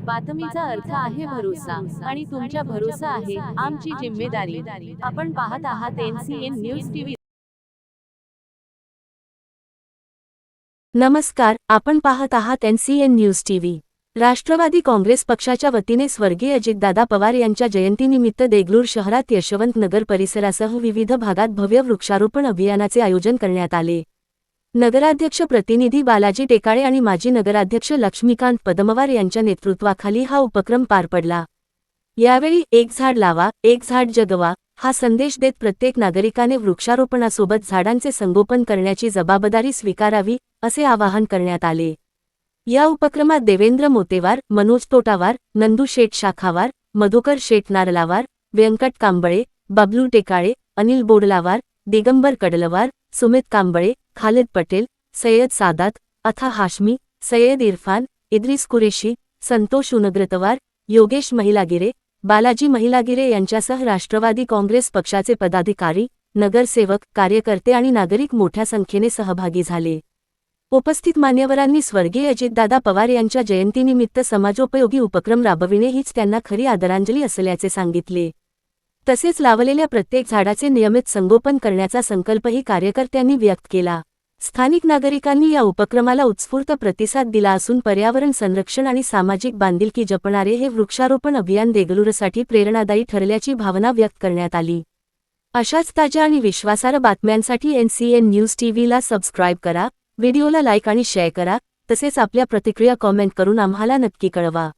बातमीचा अर्थ आहे भरोसा आणि तुमच्या भरोसा आहे आमची जिम्मेदारी। आपण पाहत आहात NCN न्यूज टीव्ही। नमस्कार, आपण पाहत आहात NCN news TV. Rashtravadi Congress पक्षाच्या वतीने स्वर्गीय अजितदादा पवार यांच्या जयंतीनिमित्त देगलूर शहरात यशवंत नगर परिसरासह विविध भागात भव्य वृक्षारोपण अभियानाचे आयोजन करण्यात आले। नगराध्यक्ष प्रतिनिधी बालाजी टेकाळे आणि माजी नगराध्यक्ष लक्ष्मीकांत पदमवार यांच्या नेतृत्वाखाली हा उपक्रम पार पडला। यावेळी एक झाड लावा, एक झाड जगवा हा संदेश देत प्रत्येक नागरिकाने वृक्षारोपणासोबत झाडांचे संगोपन करण्याची जबाबदारी स्वीकारावी असे आवाहन करण्यात आले। या उपक्रमात देवेंद्र मोतेवार, मनोज तोटावार, नंदू शेठ शाखावार, मधुकर शेठ नारलावार, व्यंकट कांबळे, बबलू टेकाळे, अनिल बोडलावार, दिगंबर कडलवार, सुमित कांबळे, खालिद पटेल, सय्यद सादात, अथा हाशमी, सय्यद इरफान, इद्रिस कुरेशी, संतोष उनग्रतवार, योगेश महिलागिरे, बालाजी महिलागिरे यांच्यासह राष्ट्रवादी काँग्रेस पक्षाचे पदाधिकारी, नगरसेवक, कार्यकर्ते आणि नागरिक मोठ्या संख्येने सहभागी झाले। उपस्थित मान्यवरांनी स्वर्गीय अजितदादा पवार यांच्या जयंतीनिमित्त समाजोपयोगी उपक्रम राबविणे हीच त्यांना खरी आदरांजली असल्याचे सांगितले। तसेच लावलेल्या प्रत्येक झाडाचे नियमित संगोपन करण्याचा संकल्पही कार्यकर्त्यांनी व्यक्त केला। स्थानिक नागरिकांनी या उपक्रमाला उत्स्फूर्त प्रतिसाद दिला असून पर्यावरण संरक्षण आणि सामाजिक बांधिलकी जपणारे हे वृक्षारोपण अभियान देगलूरसाठी प्रेरणादायी ठरल्याची भावना व्यक्त करण्यात आली। अशाच ताज्या आणि विश्वासार्ह बातम्यांसाठी NCN न्यूज टीव्हीला सबस्क्राईब करा, व्हिडिओला लाईक आणि शेअर करा, तसेच आपल्या प्रतिक्रिया कॉमेंट करून आम्हाला नक्की कळवा।